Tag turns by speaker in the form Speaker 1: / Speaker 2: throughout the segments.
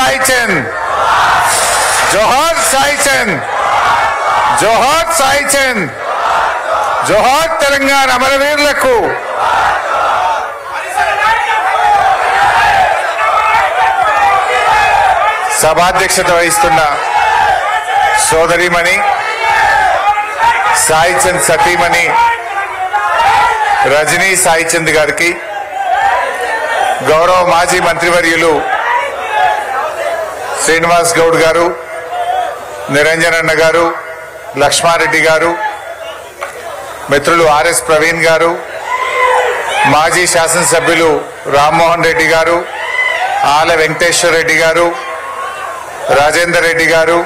Speaker 1: సాయి చంద్, జోహార్ సాయి చంద్, జోహార్ సాయి చంద్, జోహార్ తెలంగాణ అమరవీరులకు. సభాధ్యక్షత వహిస్తున్న సోదరిమణి సాయి చంద్ సతీమణి రజనీ సాయి చంద్ గారికి, గౌరవ మాజీ మంత్రివర్యులు శ్రీనివాస్ గౌడ్ గారు, నిరంజనన్న గారు, లక్ష్మారెడ్డి గారు, మిత్రులు ఆర్ఎస్ ప్రవీణ్ గారు, మాజీ శాసనసభ్యులు రామ్మోహన్ రెడ్డి గారు, ఆల వెంకటేశ్వర రెడ్డి గారు, రాజేందర్ రెడ్డి గారు,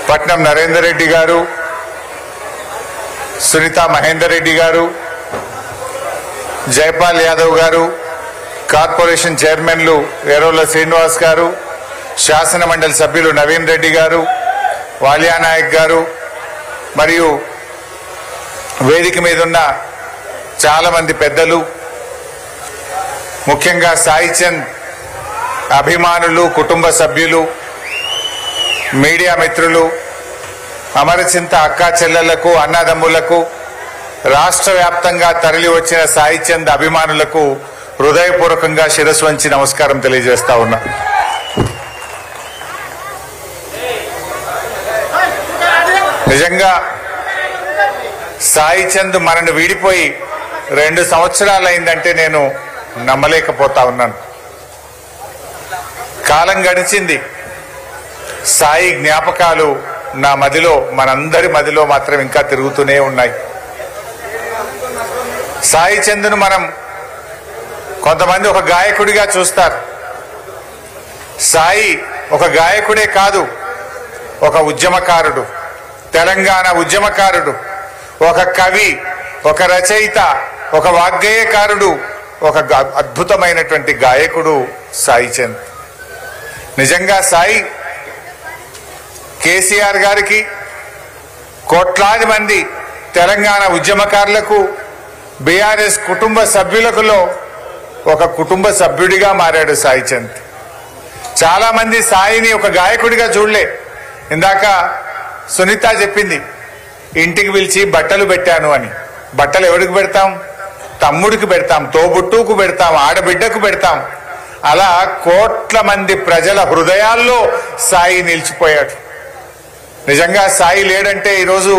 Speaker 1: పట్నం నరేందర్ రెడ్డి గారు, సునీత మహేందర్ రెడ్డి గారు, జైపాల్ యాదవ్ గారు, కార్పొరేషన్ చైర్మన్లు ఎర్రోల శ్రీనివాస్ గారు, శాసన మండలి సభ్యులు నవీన్ రెడ్డి గారు, వాల్యానాయక్ గారు, మరియు వేదిక మీద ఉన్న చాలా మంది పెద్దలు, ముఖ్యంగా సాయి చంద్ అభిమానులు, కుటుంబ సభ్యులు, మీడియా మిత్రులు, అమరచింత అక్కా చెల్లెళ్లకు, అన్నదమ్ములకు, రాష్ట్ర వ్యాప్తంగా తరలి వచ్చిన సాయి చంద్ అభిమానులకు హృదయపూర్వకంగా శిరస్సు వంచి నమస్కారం తెలియజేస్తా ఉన్నా. నిజంగా సాయి చంద్ మనను వీడిపోయి 2 సంవత్సరాలు అయిందంటే నేను నమ్మలేకపోతా ఉన్నాను. కాలం గడిచింది, సాయి జ్ఞాపకాలు నా మదిలో, మనందరి మదిలో మాత్రం ఇంకా తిరుగుతూనే ఉన్నాయి. సాయి చంద్ను మనం కొంతమంది ఒక గాయకుడిగా చూస్తారు. సాయి ఒక గాయకుడే కాదు, ఒక ఉద్యమకారుడు, తెలంగాణ ఉద్యమకారుడు, ఒక కవి, ఒక రచయిత, ఒక వాగ్గేయకారుడు, ఒక అద్భుతమైనటువంటి గాయకుడు సాయి చంద్. నిజంగా సాయి కేసీఆర్ గారికి, కోట్లాది మంది తెలంగాణ ఉద్యమకారులకు, బీఆర్ఎస్ కుటుంబ సభ్యులకులో ఒక కుటుంబ సభ్యుడిగా మారాడు సాయి చంద్. చాలా మంది సాయిని ఒక గాయకుడిగా చూడలే. ఇందాక సునీత చెప్పింది, ఇంటికి పిలిచి బట్టలు పెట్టాను అని. బట్టలు ఎవరికి పెడతాం? తమ్ముడికి పెడతాం, తోబుట్టుకు పెడతాం, ఆడబిడ్డకు పెడతాం. అలా కోట్ల మంది ప్రజల హృదయాల్లో సాయి నిలిచిపోయాడు. నిజంగా సాయి లేడంటే ఈరోజు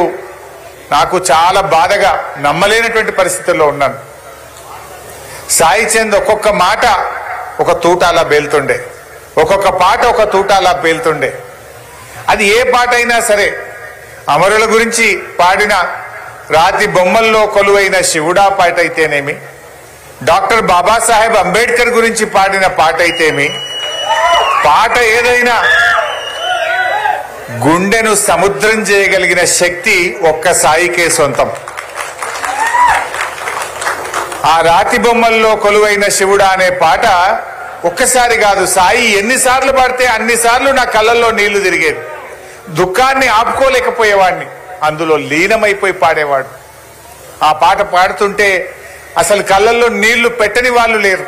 Speaker 1: నాకు చాలా బాధగా, నమ్మలేనటువంటి పరిస్థితుల్లో ఉన్నాను. సాయి చంద్ ఒక్కొక్క మాట ఒక తూటాలా పేలుతుండే, ఒక్కొక్క పాట ఒక తూటాలా పేలుతుండే. అది ఏ పాట అయినా సరే, అమరుల గురించి పాడిన రాతి బొమ్మల్లో కొలువైన శివుడా పాట అయితేనేమి, డాక్టర్ బాబాసాహెబ్ అంబేద్కర్ గురించి పాడిన పాట అయితేమి, పాట ఏదైనా గుండెను సముద్రం చేయగలిగిన శక్తి ఒక్క సాయికే సొంతం. ఆ రాతి బొమ్మల్లో కొలువైన శివుడా అనే పాట ఒక్కసారి కాదు, సాయి ఎన్నిసార్లు పాడితే అన్నిసార్లు నా కళ్ళల్లో నీళ్లు తిరిగేది. దుఃఖాన్ని ఆపుకోలేకపోయేవాడిని, అందులో లీనమైపోయి పాడేవాడు. ఆ పాట పాడుతుంటే అసలు కళ్ళల్లో నీళ్లు పెట్టని వాళ్ళు లేరు.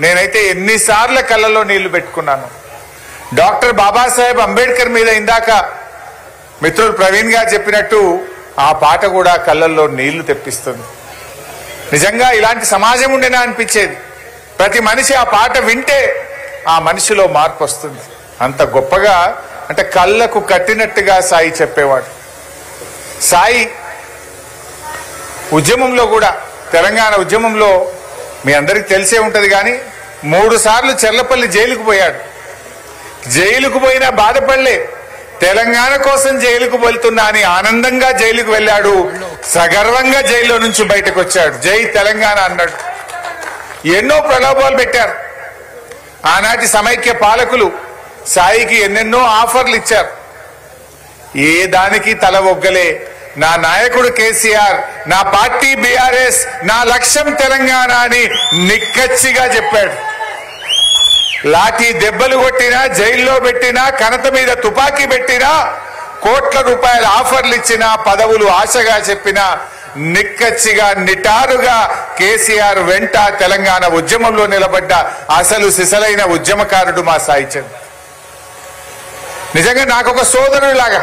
Speaker 1: నేనైతే ఎన్నిసార్లు కళ్ళల్లో నీళ్లు పెట్టుకున్నాను. డాక్టర్ బాబాసాహెబ్ అంబేద్కర్ మీద ఇందాక మిత్రుడు ప్రవీణ్ గారు చెప్పినట్టు ఆ పాట కూడా కళ్ళల్లో నీళ్లు తెప్పిస్తుంది. నిజంగా ఇలాంటి సమాజం ఉండేనా అనిపించేది. ప్రతి మనిషి ఆ పాట వింటే ఆ మనిషిలో మార్పు వస్తుంది. అంత గొప్పగా, అంటే కళ్ళకు కట్టినట్టుగా సాయి చెప్పేవాడు. సాయి ఉద్యమంలో కూడా, తెలంగాణ ఉద్యమంలో మీ అందరికి తెలిసే ఉంటది, కానీ 3 సార్లు చెర్లపల్లి జైలుకు పోయాడు. జైలుకు పోయినా బాధపడలే. తెలంగాణ కోసం జైలుకు వెళ్తున్నా అని ఆనందంగా జైలుకు వెళ్ళాడు. సగర్వంగా జైల్లో నుంచి బయటకు వచ్చాడు. జై తెలంగాణ అన్నాడు. ఎన్నో ప్రలోభాలు పెట్టారు ఆనాటి సమైక్య పాలకులు. సాయికి ఎన్నెన్నో ఆఫర్లు ఇచ్చారు. ఏ దానికి తల ఒగ్గలే. నా నాయకుడు కేసీఆర్, నా పార్టీ బీఆర్ఎస్, నా లక్ష్యం తెలంగాణ అని నిక్కచ్చిగా చెప్పాడు. లాఠీ దెబ్బలు కొట్టినా, జైల్లో పెట్టినా, కనత మీద తుపాకీ పెట్టినా, కోట్ల రూపాయల ఆఫర్లు ఇచ్చినా, పదవులు ఆశగా చెప్పినా, నిక్కచ్చిగా నిటారుగా కేసీఆర్ వెంట తెలంగాణ ఉద్యమంలో నిలబడ్డ అసలు సిసలైన ఉద్యమకారుడు మా సాయి చంద్. నిజంగా నాకు ఒక సోదరులాగా,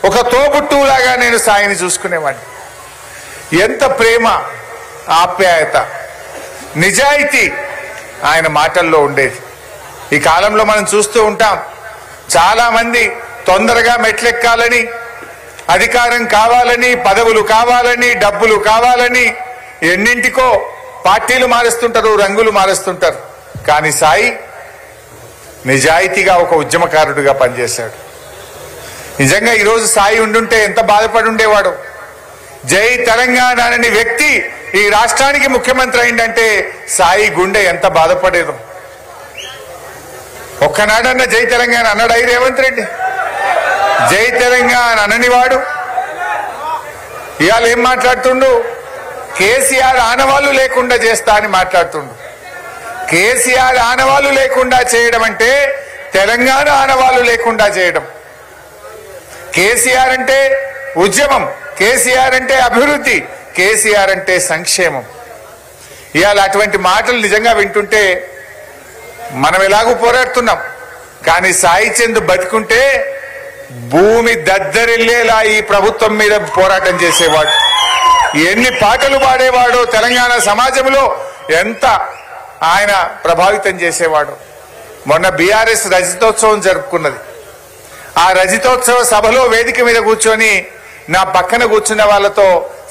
Speaker 1: ఒక తోబుట్టులాగా నేను సాయిని చూసుకునేవాడిని. ఎంత ప్రేమ, ఆప్యాయత, నిజాయితీ ఆయన మాటల్లో ఉండేది. ఈ కాలంలో మనం చూస్తూ ఉంటాం, చాలా మంది తొందరగా మెట్లెక్కాలని, అధికారం కావాలని, పదవులు కావాలని, డబ్బులు కావాలని ఎన్నింటికో పార్టీలు మారుస్తుంటారు, రంగులు మారుస్తుంటారు. కానీ సాయి నిజాయితీగా ఒక ఉద్యమకారుడిగా పనిచేశాడు. నిజంగా ఈరోజు సాయి ఉండుంటే ఎంత బాధపడి ఉండేవాడు. జై తెలంగాణ అనే వ్యక్తి ఈ రాష్ట్రానికి ముఖ్యమంత్రి అయిందంటే సాయి గుండె ఎంత బాధపడేదో. ఒక్కనాడన్న జై తెలంగాణ అన్నాడు రేవంత్ రెడ్డి. జై తెలంగాణ అననివాడు ఇవాళ ఏం మాట్లాడుతుండు? కేసీఆర్ ఆనవాళ్లు లేకుండా చేస్తా అని మాట్లాడుతుండు. కేసీఆర్ ఆనవాళ్లు లేకుండా చేయడం అంటే తెలంగాణ ఆనవాళ్లు లేకుండా చేయడం. కేసీఆర్ అంటే ఉద్యమం, కేసీఆర్ అంటే అభివృద్ధి, కేసీఆర్ అంటే సంక్షేమం. ఇవాళ అటువంటి మాటలు నిజంగా వింటుంటే మనం ఎలాగూ పోరాడుతున్నాం, కానీ సాయి చంద్ బతికుంటే భూమి దద్దరిల్లేలా ఈ ప్రభుత్వం మీద పోరాటం చేసేవాడు. ఎన్ని పాటలు పాడేవాడో, తెలంగాణ సమాజంలో ఎంత ఆయన ప్రభావితం చేసేవాడు. మొన్న బీఆర్ఎస్ రజతోత్సవం జరుపుకున్నది. ఆ రజతోత్సవ సభలో వేదిక మీద కూర్చొని నా పక్కన కూర్చున్న వాళ్ళతో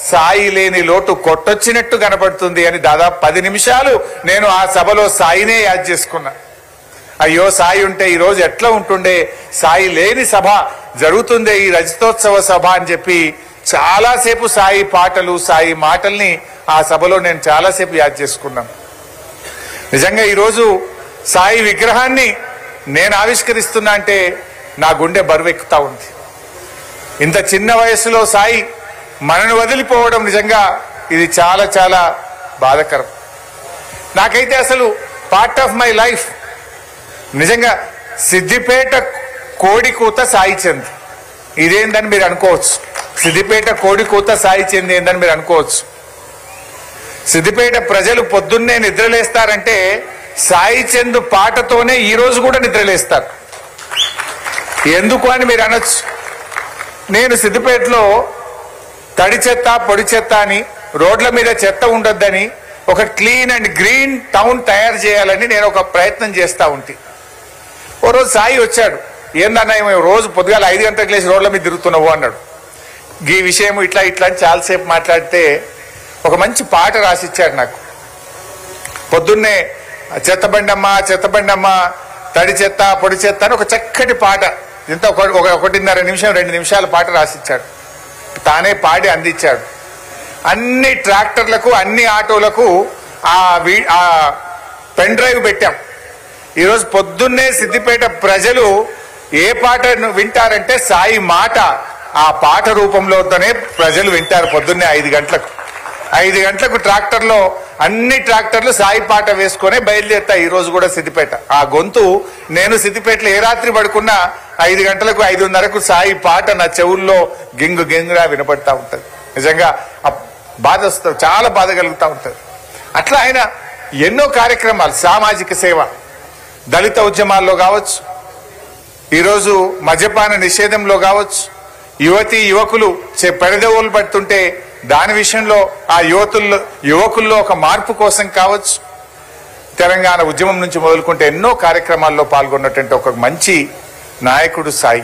Speaker 1: సాయి లేని లోటు కొట్టొచ్చినట్టు కనపడుతుంది అని దాదాపు 10 నిమిషాలు నేను ఆ సభలో సాయినే యాద్ చేసుకున్నా. అయ్యో సాయి ఉంటే ఈ రోజు ఎట్లా ఉంటుండే, సాయి లేని సభ జరుగుతుందే ఈ రజతోత్సవ సభ అని చెప్పి చాలాసేపు సాయి పాటలు, సాయి మాటల్ని ఆ సభలో నేను చాలాసేపు యాద్ చేసుకున్నాను. నిజంగా ఈరోజు సాయి విగ్రహాన్ని నేను ఆవిష్కరిస్తున్నా అంటే నా గుండె బరువెక్కుతా ఉంది. ఇంత చిన్న వయసులో సాయి మనను వదిలిపోవడం నిజంగా ఇది చాలా చాలా బాధాకరం. నాకైతే అసలు పార్ట్ ఆఫ్ మై లైఫ్ నిజంగా సిద్దిపేట కోడికూత సాయి చంద్. ఇదేందని మీరు అనుకోవచ్చు. సిద్దిపేట కోడికూత సాయి చంద్ ఏందని మీరు అనుకోవచ్చు. సిద్దిపేట ప్రజలు పొద్దున్నే నిద్రలేస్తారంటే సాయి చంద్ పాటతోనే ఈ రోజు కూడా నిద్రలేస్తారు. ఎందుకు అని మీరు అనొచ్చు. నేను సిద్దిపేటలో తడి చెత్త, పొడి చెత్త అని, రోడ్ల మీద చెత్త ఉండొద్దని, ఒక క్లీన్ అండ్ గ్రీన్ టౌన్ తయారు చేయాలని నేను ఒక ప్రయత్నం చేస్తూ ఉంటే ఓ రోజు సాయి వచ్చాడు. ఏందన్నా రోజు పొద్దుగాల 5 గంటలకు లేచి రోడ్ల మీద తిరుగుతున్నావు అన్నాడు. ఈ విషయం ఇట్లా ఇట్లా అని చాలాసేపు మాట్లాడితే ఒక మంచి పాట రాసిచ్చాడు నాకు. పొద్దున్నే చెత్తబండమ్మ చెత్తబండమ్మ, తడి చెత్త పొడి చెత్త అని ఒక చక్కటి పాట, ఇంత 1.5 నిమిషం 2 నిమిషాల పాట రాసిచ్చాడు. తానే పాడి అందించాడు. అన్ని ట్రాక్టర్లకు, అన్ని ఆటోలకు ఆ పెన్ డ్రైవ్ పెట్టాం. ఈరోజు పొద్దున్నే సిద్దిపేట ప్రజలు ఏ పాట వింటారంటే సాయి మాట, ఆ పాట రూపంలోనే ప్రజలు వింటారు. పొద్దున్నే 5 గంటలకు 5 గంటలకు ట్రాక్టర్లో అన్ని ట్రాక్టర్లు సాయి పాట వేసుకునే బయలుదేరుతాయి. ఈ రోజు కూడా సిద్దిపేట ఆ గొంతు, నేను సిద్దిపేటలో ఏ రాత్రి పడుకున్నా 5 గంటలకు 5:30కు సాయి పాట నా చెవుల్లో గింగు గింగుగా వినపడతా ఉంటది. నిజంగా బాధ వస్తుంది, చాలా బాధ కలుగుతూ ఉంటది. అట్లా ఆయన ఎన్నో కార్యక్రమాలు, సామాజిక సేవ, దళిత ఉద్యమాల్లో కావచ్చు, ఈరోజు మద్యపాన నిషేధంలో కావచ్చు, యువతి యువకులు పెడదవులు పడుతుంటే దాని విషయంలో ఆ యువకుల్లో ఒక మార్పు కోసం కావచ్చు, తెలంగాణ ఉద్యమం నుంచి మొదలుకుంటే ఎన్నో కార్యక్రమాల్లో పాల్గొన్నటువంటి ఒక మంచి నాయకుడు సాయి.